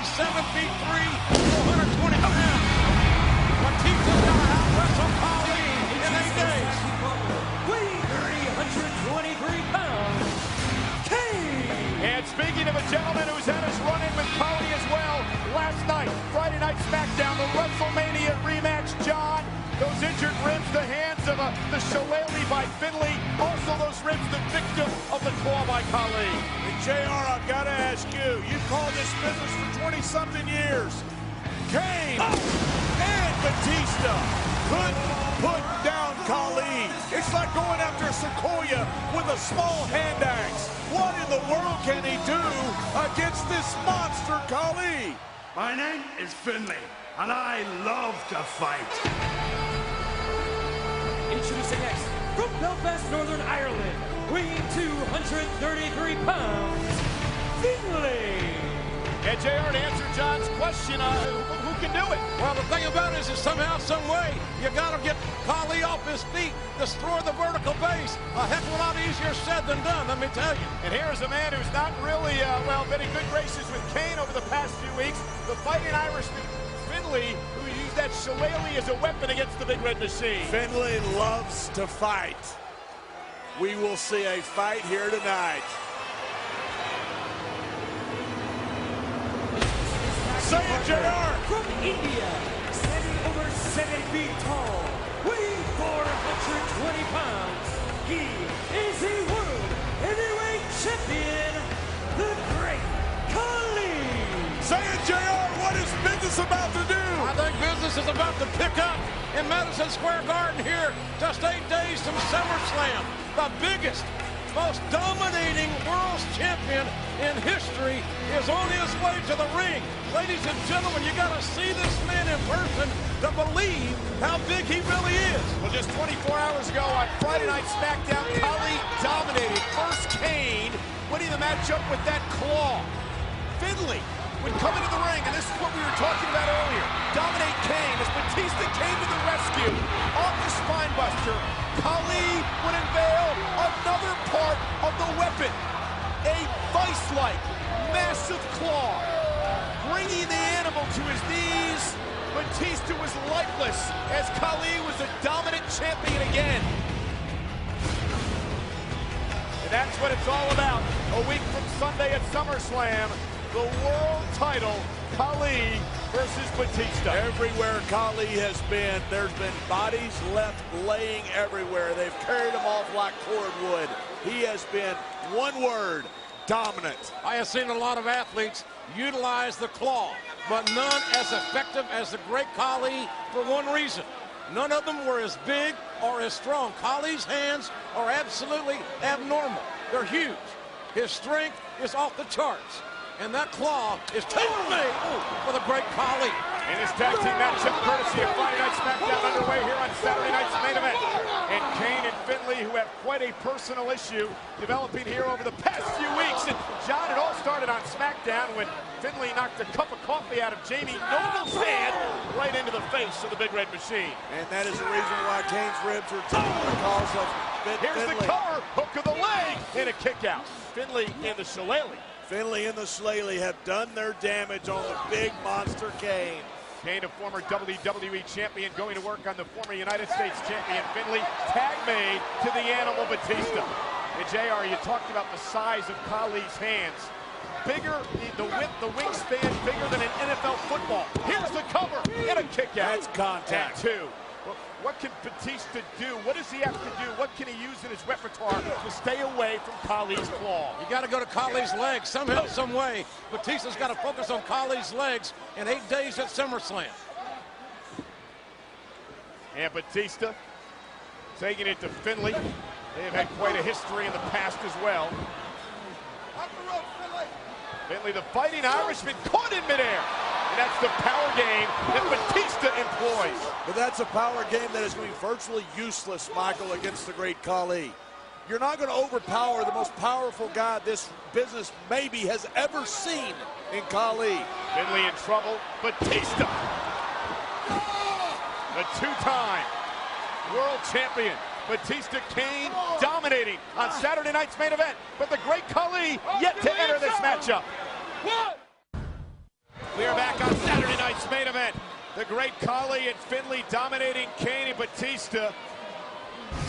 feet 3, 420 pounds. Batista's got to out-wrestle Khali in 8 days. Weighing 323 pounds, Kane. And speaking of a gentleman who's had his run-in with Khali as well, last night, Friday Night SmackDown, the WrestleMania rematch, John. Those injured ribs, the hands of the shillelagh by Finlay. Also those ribs, the victim of the claw by Khali. And JR, I've got to ask you, you called this business for 20-something years. Kane and Batista couldn't put down Khali. It's like going after a sequoia with a small hand axe. What in the world can he do against this monster Khali? My name is Finlay, and I love to fight. Introducing next, from Belfast, Northern Ireland, weighing 233 pounds, Finlay. And JR, to answer John's question, who can do it? Well, the thing about it is somehow, some way, you got to get Khali off his feet, destroy the vertical base. A heck of a lot easier said than done, let me tell you. And here's a man who's not really, been in good graces with Kane over the past few weeks. The Fighting Irishman, Finlay, who used that shillelagh as a weapon against the Big Red Machine. Finlay loves to fight. We will see a fight here tonight. Say it, JR. From India, standing over 7 feet tall, weighing 420 pounds, he is a world heavyweight champion, the Great Khali. Say it, JR. What is business about to do? I think business is about to pick up in Madison Square Garden here, just 8 days from SummerSlam. The biggest, most dominating world champion in history is on his way to the ring. Ladies and gentlemen, you got to see this man in person to believe how big he really is. Well, just 24 hours ago on Friday Night SmackDown, Khali dominated. First Kane winning the matchup with that claw. Finlay would come into the ring, and this is what we were talking about earlier. Dominate Kane as Batista came to the rescue. Off the spinebuster, Khali would unveil another part of the weapon. A vice-like, massive claw. Bringing the animal to his knees, Batista was lifeless as Khali was the dominant champion again. And that's what it's all about. A week from Sunday at SummerSlam, the world title, Khali versus Batista. Everywhere Khali has been, there's been bodies left laying everywhere. They've carried him off like cordwood. He has been, one word, dominant. I have seen a lot of athletes utilize the claw, but none as effective as the Great Khali for one reason. None of them were as big or as strong. Khali's hands are absolutely abnormal. They're huge. His strength is off the charts. And that claw is tailor-made for the Great Khali. In this tag team matchup, courtesy of Friday Night SmackDown, underway here on Saturday night's main event. And Kane and Finlay, who have quite a personal issue developing here over the past few weeks. And John, it all started on SmackDown when Finlay knocked a cup of coffee out of Jamie Noble's hand right into the face of the Big Red Machine. And that is the reason why Kane's ribs are torn because of Here's Finlay. the cover, hook of the leg, and a kick out. Finlay in the shillelagh. Finlay and the shillelagh have done their damage on the big monster Kane. Kane, a former WWE champion, going to work on the former United States champion, Finlay. Tag made to the animal Batista. And JR, you talked about the size of Khali's hands. Bigger, the width, the wingspan, bigger than an NFL football. Here's the cover, and a kick out. That's contact. And two. What can Batista do? What does he have to do? What can he use in his repertoire to stay away from Khali's claw? You got to go to Khali's legs somehow, some way. Batista's got to focus on Khali's legs in 8 days at SummerSlam. And Batista taking it to Finlay. They have had quite a history in the past as well. Finlay, the Fighting Irishman, caught in midair. And that's the power game that Batista employs. But that's a power game that is going to be virtually useless, Michael, against the Great Khali. You're not going to overpower the most powerful guy this business maybe has ever seen in Khali. Finlay in trouble. Batista, the two-time world champion. Batista, Kane dominating on Saturday night's main event. But the Great Khali yet to enter this matchup. We are back on Saturday night's main event. The great Khali and Finlay dominating Kane and Batista.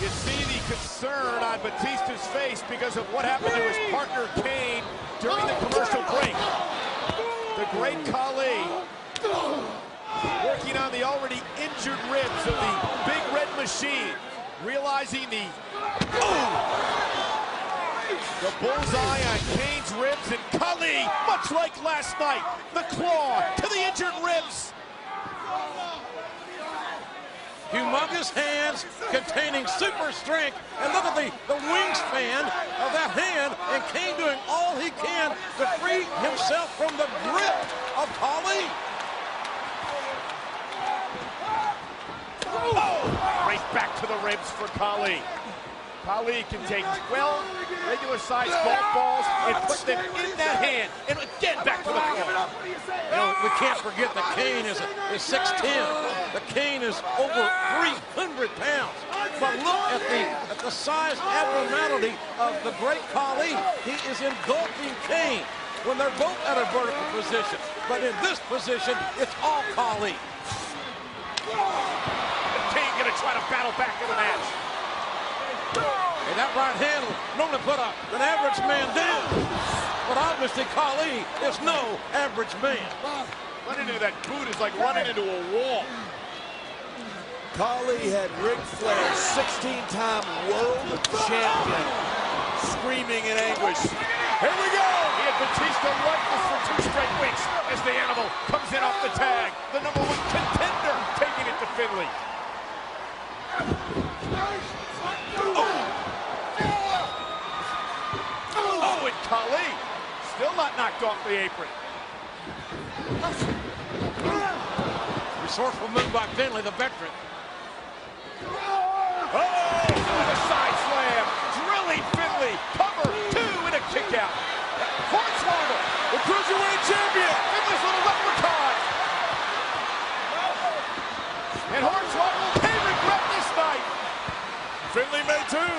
You see the concern on Batista's face because of what happened to his partner Kane during the commercial break. The great Khali working on the already injured ribs of the Big Red Machine, realizing the bullseye on Kane's ribs, and Khali, much like last night, the claw to the injured ribs. Humongous hands containing super strength. And look at the wingspan of that hand, and Kane doing all he can to free himself from the grip of Khali. Right back to the ribs for Khali. Khali can take 12 regular-sized golf balls and put them in that hand. And again, back to the claw. You know, we can't forget that Kane is 6'10". The Kane is over 300 pounds. But look at the size abnormality of the great Khali. He is engulfing Kane when they're both at a vertical position. But in this position, it's all Khali. Kane gonna try to battle back in the match. And that right hand will normally put an average man down. But obviously Khali is no average man. Running into that boot is like running into a wall. Khali had Ric Flair, 16-time world champion, screaming in anguish. Here we go! He had Batista lifeless for 2 straight weeks as the animal comes in off the tag. The #1 contender taking it to Finlay. Oh, and Khali still not knocked off the apron. Resourceful move by Finlay, the veteran. Oh, with a side slam, drilling Finlay. Cover 2 and a kick out. Hornswoggle, The Cruiserweight champion! Finlay's little leprechaun. And Hornswoggle may regret this night. Finlay may too.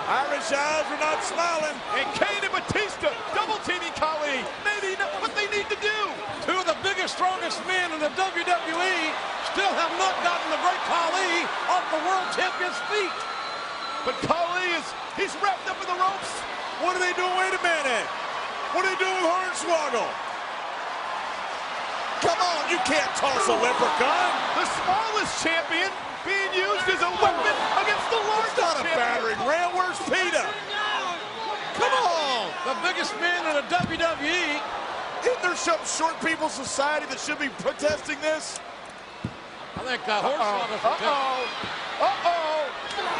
Irish eyes are not smiling. And Kane and Batista double teaming Khali. Maybe not what they need to do. 2 of the biggest, strongest men in the WWE still have not gotten the great Khali off the world champion's feet. But Khali he's wrapped up in the ropes. What are they doing? Wait a minute. What are they doing with Hornswoggle? Come on, you can't toss a leprechaun. The smallest champion being used as a weapon against the largest Not a champion. battering ram. Where's Peter? Come on. The biggest man in the WWE. Isn't there some short people society that should be protesting this? I think Hornswoggle.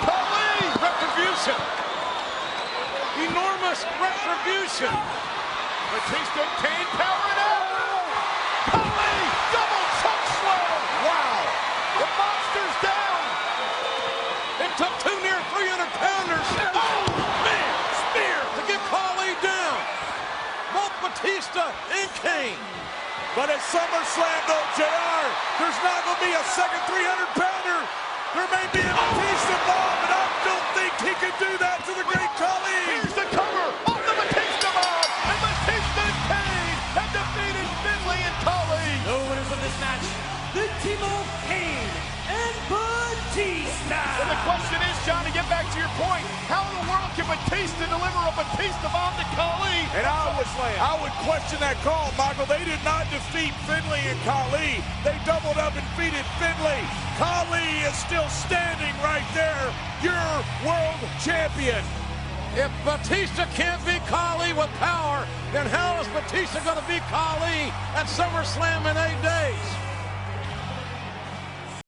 Khali! Retribution. Enormous retribution. Batista, Kane powering out. Khali, double choke slam. Wow. The monster's down. It took 2 near 300-pounders. Oh, man. Spear to get Khali down. Both Batista and Kane. But at SummerSlam, though, JR, there's not going to be a second 300-pounder. There may be a Batista bomb, but I don't think he can do that to the great Khali. Here's the cover of the Batista bomb. And Batista and Kane have defeated Finlay and Khali. No winners of this match, the team of Kane and Batista. And the question is, John, to get back to your point, how in the world can Batista deliver a Batista bomb to Khali? And I would question that call, Michael. They did not defeat Finlay and Khali. They doubled up and defeated Finlay. Khali is still standing right there, your world champion. If Batista can't beat Khali with power, then how is Batista going to beat Khali at SummerSlam in 8 days?